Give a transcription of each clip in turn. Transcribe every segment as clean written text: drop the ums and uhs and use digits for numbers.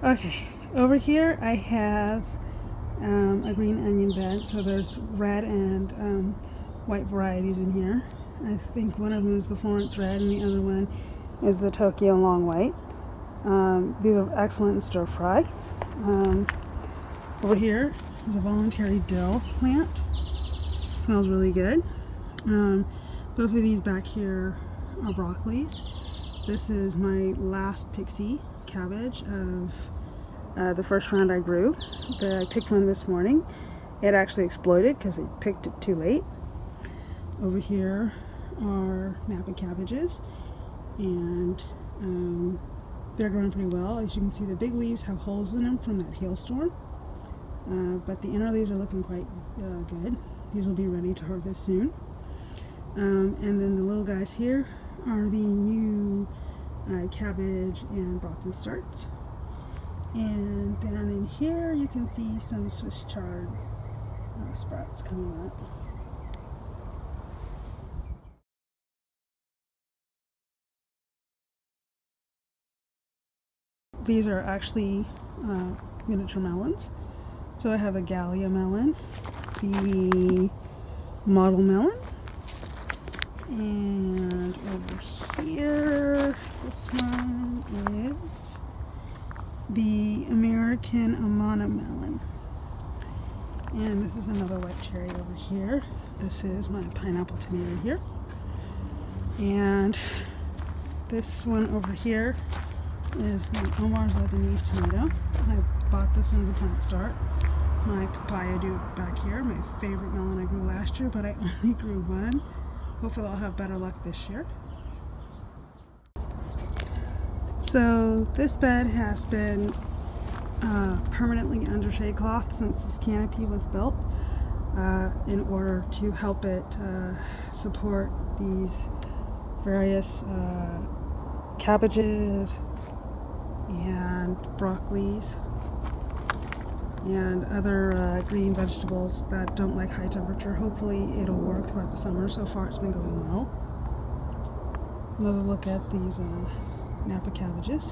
Okay, over here I have a green onion bed. So there's red and white varieties in here. I think one of them is the Florence red and the other one is the Tokyo long white. These are excellent in stir fry. Over here is a voluntary dill plant. Smells really good. Both of these back here are broccolis. This is my last pixie cabbage of the first round I grew. I picked one this morning. It actually exploded because I picked it too late. Over here are Napa cabbages, and they're growing pretty well. As you can see, the big leaves have holes in them from that hailstorm, but the inner leaves are looking quite good. These will be ready to harvest soon. And then the little guys here are the new cabbage and broccoli starts. And down in here you can see some Swiss chard sprouts coming up. These are actually miniature melons. So I have a Gallia melon, the model melon, and over here, this one is the American Amana melon. And this is another white cherry over here. This is my pineapple tomato here. And this one over here is the Omar's Lebanese tomato. I bought this one as a plant start. My papaya do back here, my favorite melon I grew last year, but I only grew one. Hopefully I'll have better luck this year. So this bed has been permanently under shade cloth since this canopy was built in order to help it support these various cabbages and broccolis and other green vegetables that don't like high temperature. Hopefully it'll work throughout the summer. So far it's been going well. Another look at these Napa cabbages.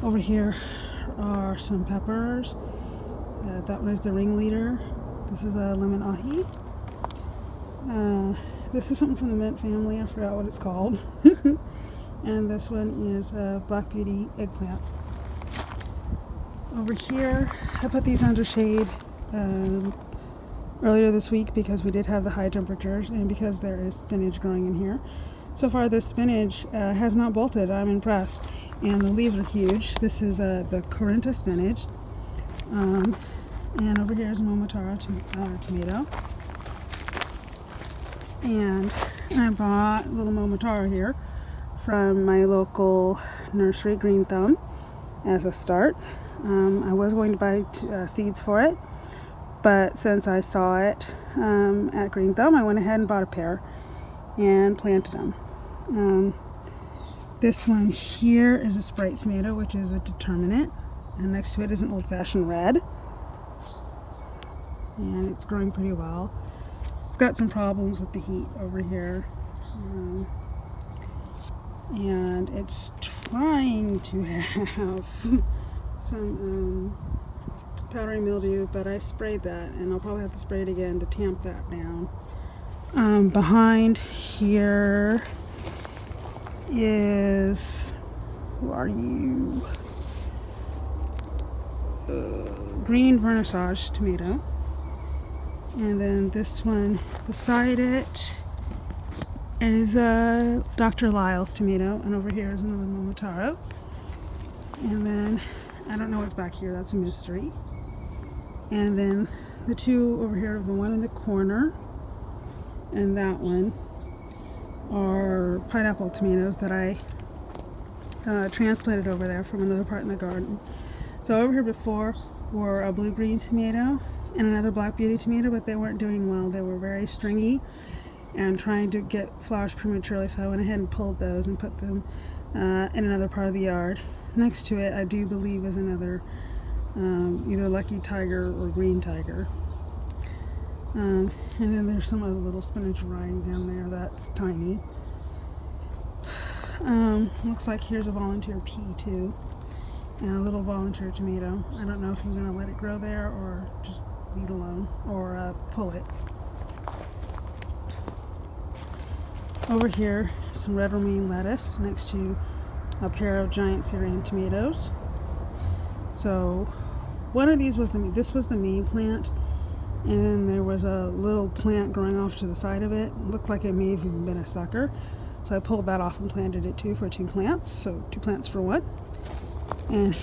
Over here are some peppers. That one is the ringleader. This is a lemon ahi. This is something from the mint family. I forgot what it's called. And this one is Black Beauty eggplant. Over here, I put these under shade earlier this week because we did have the high temperatures and because there is spinach growing in here. So far this spinach has not bolted. I'm impressed. And the leaves are huge. This is the Corinta spinach. And over here is a Momotaro tomato. And I bought a little Momotaro here from my local nursery, Green Thumb, as a start. I was going to buy seeds for it, but since I saw it at Green Thumb, I went ahead and bought a pair and planted them. This one here is a Sprite tomato, which is a determinate, and next to it is an old-fashioned red, and it's growing pretty well. It's got some problems with the heat over here, and it's trying to have some powdery mildew, but I sprayed that, and I'll probably have to spray it again to tamp that down. Behind here is, who are you? Green vernissage tomato. And then this one beside it is a Dr. Lyle's tomato, and over here is another Momotaro. And then I don't know what's back here, that's a mystery. And then the two over here, the one in the corner and that one, are pineapple tomatoes that I transplanted over there from another part in the garden. So over here before were a blue-green tomato and another Black Beauty tomato, but they weren't doing well. They were very stringy and trying to get flowers prematurely, so I went ahead and pulled those and put them in another part of the yard. Next to it, I do believe, is another either Lucky Tiger or Green Tiger. And then there's some other little spinach variety down there that's tiny. Looks like here's a volunteer pea too. and a little volunteer tomato. I don't know if I'm going to let it grow there or just leave it alone or pull it. Over here, some red romaine lettuce next to a pair of giant Syrian tomatoes. So one of these was this was the main plant, and then there was a little plant growing off to the side of it. It looked like it may have even been a sucker. So I pulled that off and planted it too for 2 plants. So 2 plants for 1. And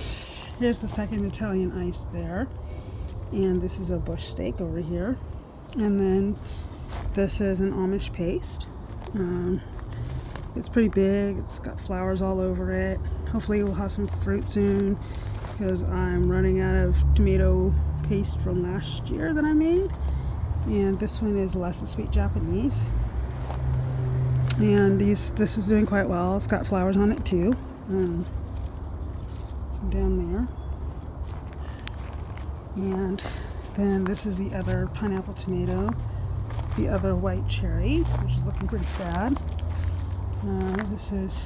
here's the second Italian ice there. And this is a bush steak over here. And then this is an Amish paste. It's pretty big. It's got flowers all over it. Hopefully we'll have some fruit soon, because I'm running out of tomato paste from last year that I made. And this one is less sweet Japanese. And this is doing quite well. It's got flowers on it too. Some down there. And then this is the other pineapple tomato, the other white cherry, which is looking pretty sad. This is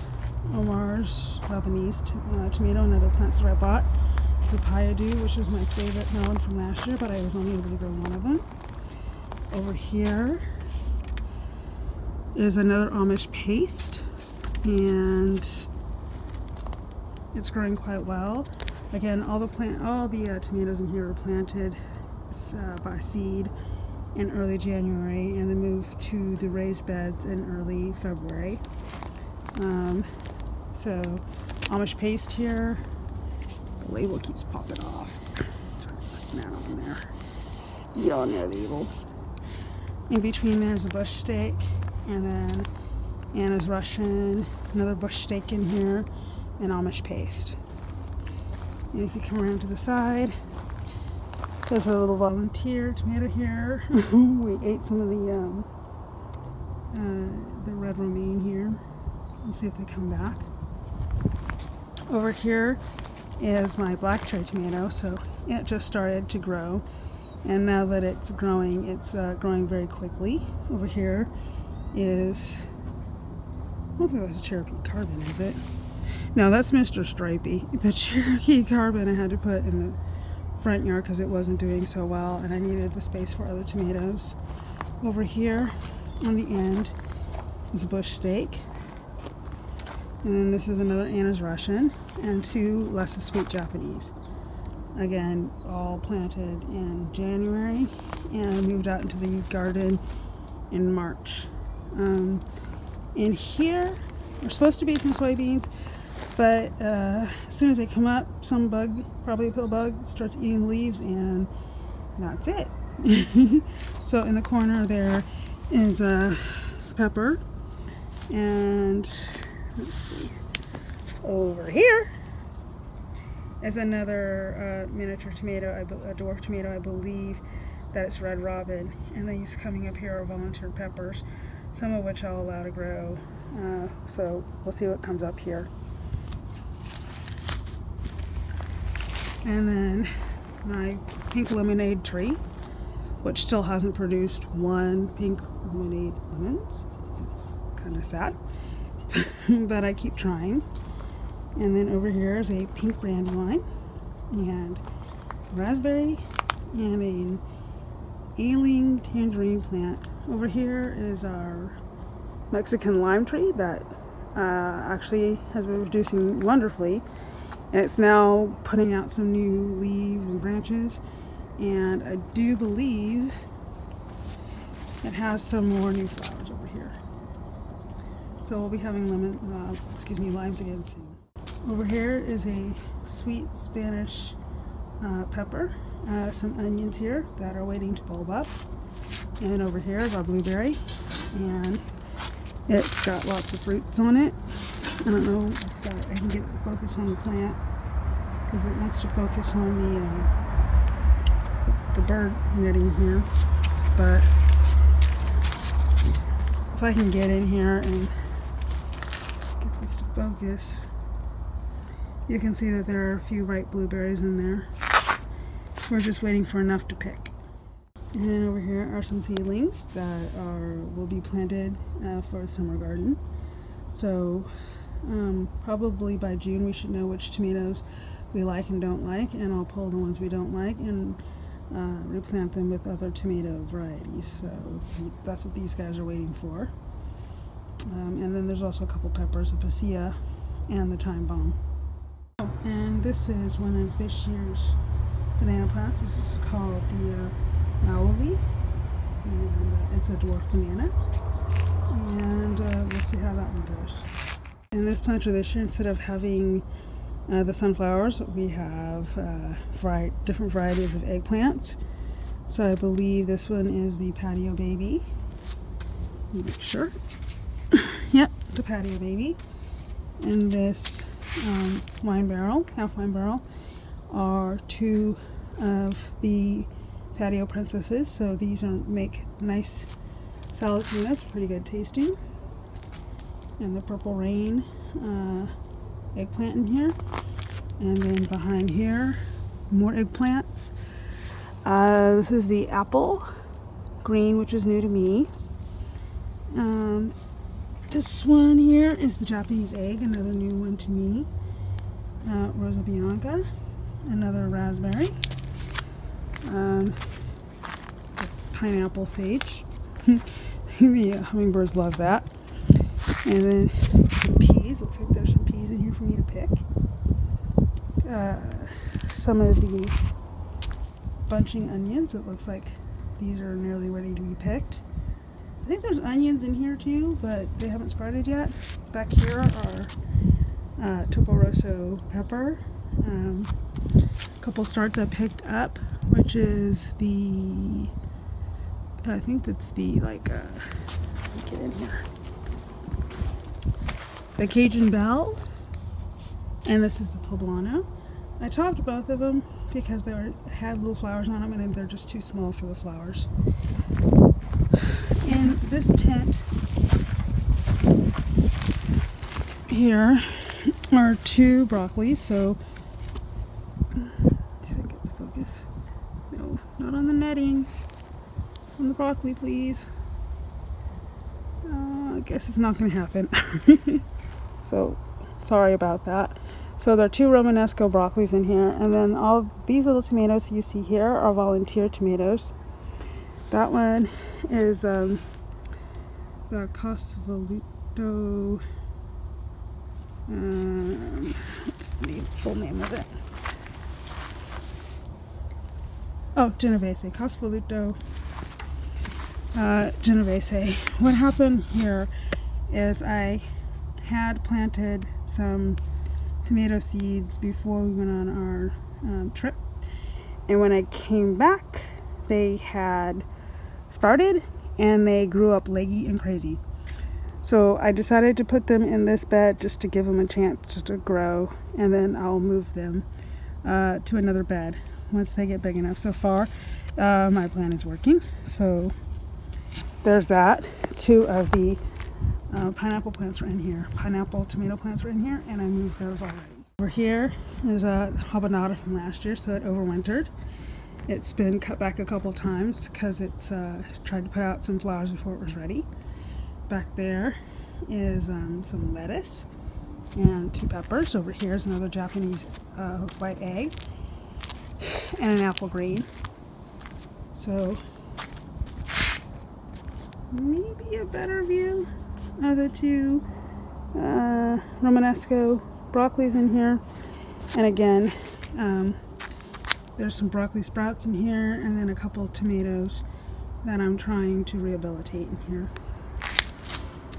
Omar's Lebanese tomato, another plant that I bought. The Payadu, which is my favorite melon from last year, but I was only able to grow one of them. Over here is another Amish paste, and it's growing quite well. Again, all the tomatoes in here were planted by seed in early January, and then moved to the raised beds in early February. So Amish paste here. The label keeps popping off. Try to put that on there. Get on there, label. In between there's a bush steak, and then Anna's Russian, another bush steak in here, and Amish paste. And if you come around to the side, there's a little volunteer tomato here. We ate some of the red romaine here. We'll see if they come back. Over here is my black cherry tomato. So it just started to grow, and now that it's growing very quickly. Over here is, I don't think that's a Cherokee Carbon, is it? No, that's Mr. Stripey. The Cherokee Carbon I had to put in the front yard because it wasn't doing so well, and I needed the space for other tomatoes. Over here on the end is a bush steak, and then this is another Anna's Russian, and 2 less sweet Japanese. Again, all planted in January and moved out into the garden in March. In here are supposed to be some soybeans, but as soon as they come up, some bug, probably a pill bug, starts eating the leaves, and that's it. So in the corner there is a pepper, and let's see, over here is another miniature tomato, a dwarf tomato. I believe that it's Red Robin, and these coming up here are volunteer peppers, some of which I'll allow to grow. So we'll see what comes up here. And then my pink lemonade tree, which still hasn't produced 1 pink lemonade lemons. It's kind of sad, but I keep trying. And then over here is a pink brandywine, and raspberry, and an ailing tangerine plant. Over here is our Mexican lime tree that actually has been producing wonderfully, and it's now putting out some new leaves and branches, and I do believe it has some more new flowers over here. So we'll be having limes again soon. Over here is a sweet Spanish pepper, some onions here that are waiting to bulb up, and over here is our blueberry, and it's got lots of fruits on it. I don't know if I can get it to focus on the plant, because it wants to focus on the bird netting here, but if I can get in here and get this to focus, you can see that there are a few ripe blueberries in there. We're just waiting for enough to pick. And then over here are some seedlings that will be planted for the summer garden. So probably by June we should know which tomatoes we like and don't like, and I'll pull the ones we don't like and replant them with other tomato varieties. So that's what these guys are waiting for. And then there's also a couple peppers, a pasilla and the thyme bomb. Oh, and this is one of this year's banana plants. This is called the Maoli, and it's a dwarf banana. And we'll see how that one goes. In this planter this year, instead of having the sunflowers, we have different varieties of eggplants. So I believe this one is the patio baby. Let me make sure. Yep, the patio baby. And this half wine barrel, are two of the patio princesses. So these make nice salatinas, pretty good tasting. And the purple rain eggplant in here. And then behind here, more eggplants. This is the apple green, which is new to me. This one here is the Japanese egg, another new one to me. Rosa Bianca, another raspberry. Pineapple sage. The hummingbirds love that. And then some peas. Looks like there's some peas in here for me to pick. Some of the bunching onions. It looks like these are nearly ready to be picked. I think there's onions in here too, but they haven't sprouted yet. Back here are Topo Rosso pepper. A couple starts I picked up, which is the, I think that's the, let me get in here. The Cajun Belle, and this is the Poblano. I chopped both of them because had little flowers on them, and they're just too small for the flowers. In this tent here are two broccolis. So, see if I can get the focus. No, not on the netting. On the broccoli, please. I guess it's not going to happen. So, sorry about that. So there are two Romanesco broccolis in here, and then all these little tomatoes you see here are volunteer tomatoes. That one is the Casvoluto. What's the full name of it? Oh, Genovese. Casvoluto Genovese. What happened here is I had planted some tomato seeds before we went on our trip, and when I came back they had sprouted and they grew up leggy and crazy. So I decided to put them in this bed just to give them a chance to grow, and then I'll move them to another bed once they get big enough. So far my plan is working. So there's that. Two of the pineapple plants are in here. Pineapple tomato plants are in here, and I moved those already. Over here is a habanada from last year, so it overwintered. It's been cut back a couple times because it's tried to put out some flowers before it was ready. Back there is some lettuce and two peppers. Over here is another Japanese white egg and an apple green. So maybe a better view of the two Romanesco broccolis in here. And again, there's some broccoli sprouts in here, and then a couple of tomatoes that I'm trying to rehabilitate in here.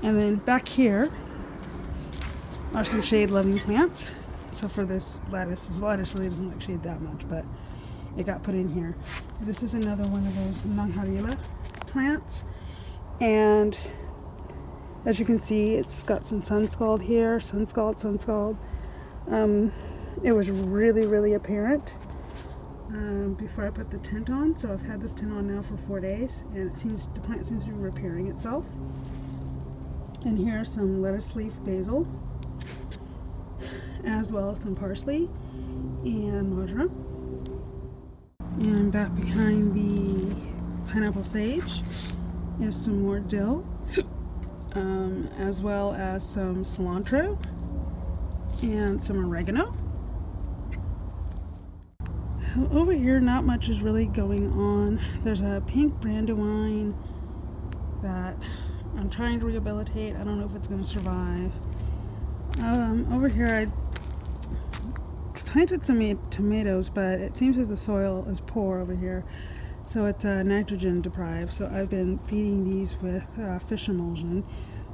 And then back here are some shade-loving plants. So for this lettuce really doesn't like shade that much, but it got put in here. This is another one of those Nangarila plants, and as you can see, it's got some sun scald here, sun scald. It was really apparent before I put the tent on. So I've had this tent on now for 4 days, and the plant seems to be repairing itself. And here's some lettuce leaf basil, as well as some parsley and marjoram. And back behind the pineapple sage is some more dill, as well as some cilantro and some oregano. over here, not much is really going on. There's a pink brandywine that I'm trying to rehabilitate. I don't know if it's going to survive. Over here, I planted some tomatoes, but it seems that the soil is poor over here, so it's nitrogen deprived. So I've been feeding these with fish emulsion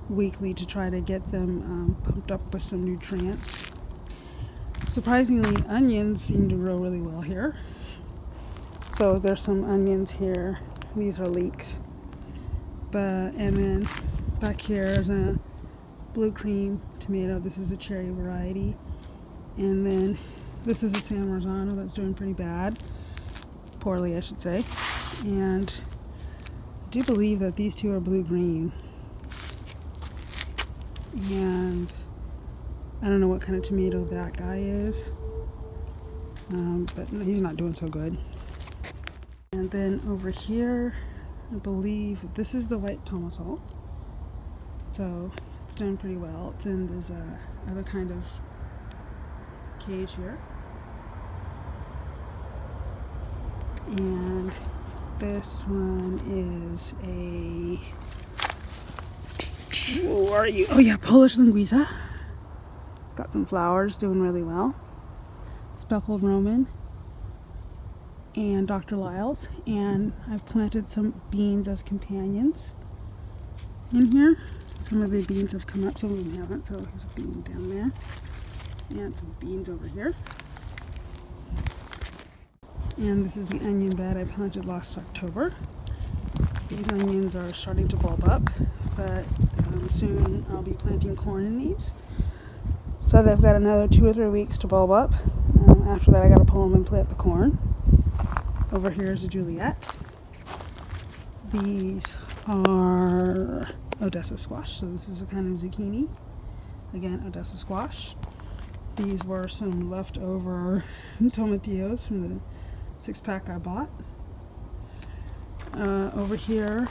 weekly to try to get them pumped up with some nutrients. Surprisingly, onions seem to grow really well here. So there's some onions here. These are leeks. And then back here is a blue cream tomato. This is a cherry variety. And then this is a San Marzano that's doing pretty bad. Poorly, I should say. And I do believe that these two are blue-green. And I don't know what kind of tomato that guy is. But he's not doing so good. And then over here, I believe this is the white tomasol. So it's doing pretty well. It's in this other kind of cage here. And this one is a... Who are you? Oh yeah, Polish linguiça. Got some flowers, doing really well. Speckled Roman and Dr. Lyle's, and I've planted some beans as companions in here. Some of the beans have come up, some of them haven't, so here's a bean down there and some beans over here. And this is the onion bed I planted last October. These onions are starting to bulb up, but soon I'll be planting corn in these. So they've got another 2 or 3 weeks to bulb up. After that I gotta pull them and plant the corn. Over here is a Juliet. These are Odessa squash, so this is a kind of zucchini. Again, Odessa squash. These were some leftover tomatillos from the 6-pack I bought. Over here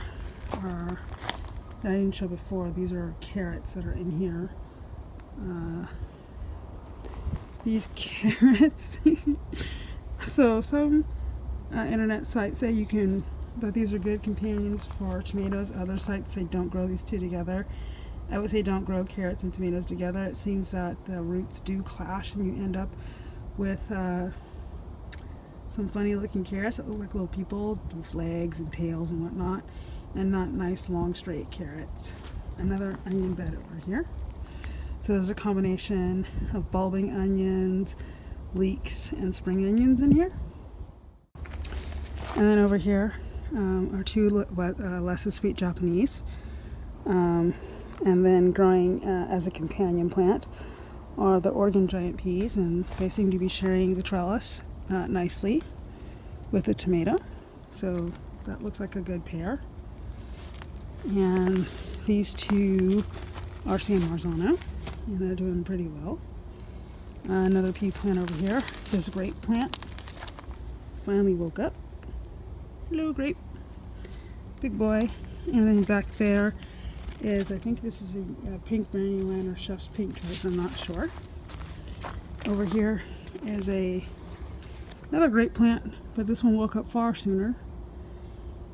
are, that I didn't show before, these are carrots that are in here. These carrots, so some internet sites say that these are good companions for tomatoes. Other sites say don't grow these two together. I would say don't grow carrots and tomatoes together. It seems that the roots do clash and you end up with some funny looking carrots that look like little people with legs and tails and whatnot, and not nice long straight carrots. Another onion bed over here. So there's a combination of bulbing onions, leeks, and spring onions in here. And then over here are two less sweet Japanese. And then growing as a companion plant are the Oregon giant peas, and they seem to be sharing the trellis nicely with the tomato. So that looks like a good pair. And these two are San Marzano, and they're doing pretty well. Another pea plant over here. This grape plant finally woke up. Hello, grape. Big boy. And then back there is, I think this is a pink brandywine or chef's pink choice, I'm not sure. Over here is another grape plant, but this one woke up far sooner.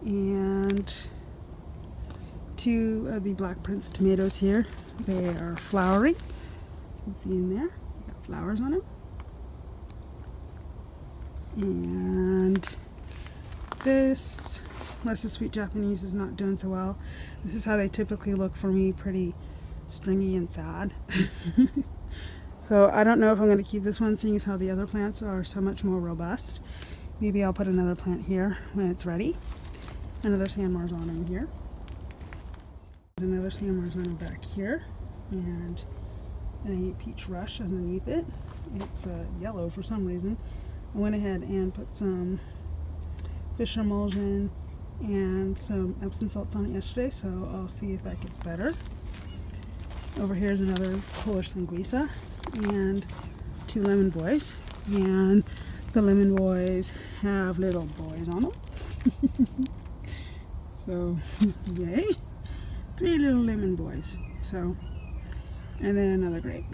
And two of the Black Prince tomatoes here. They are flowering. You can see in there, they got flowers on them. And this lesser sweet Japanese is not doing so well. This is how they typically look for me, pretty stringy and sad. So I don't know if I'm going to keep this one, seeing as how the other plants are so much more robust. Maybe I'll put another plant here when it's ready. Another San Marzano here. Another San Marzano back here. And a peach rush underneath it. It's yellow for some reason. I went ahead and put some fish emulsion and some Epsom salts on it yesterday, so I'll see if that gets better. Over here is another Polish linguiça and two lemon boys, and the lemon boys have little boys on them. So yay, 3 little lemon boys. So, and then another grape.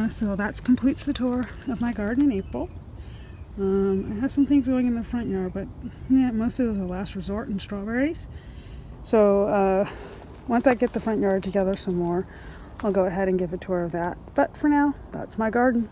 So that completes the tour of my garden in April. I have some things going in the front yard, but yeah, most of those are last resort and strawberries. So once I get the front yard together some more, I'll go ahead and give a tour of that. But for now, that's my garden.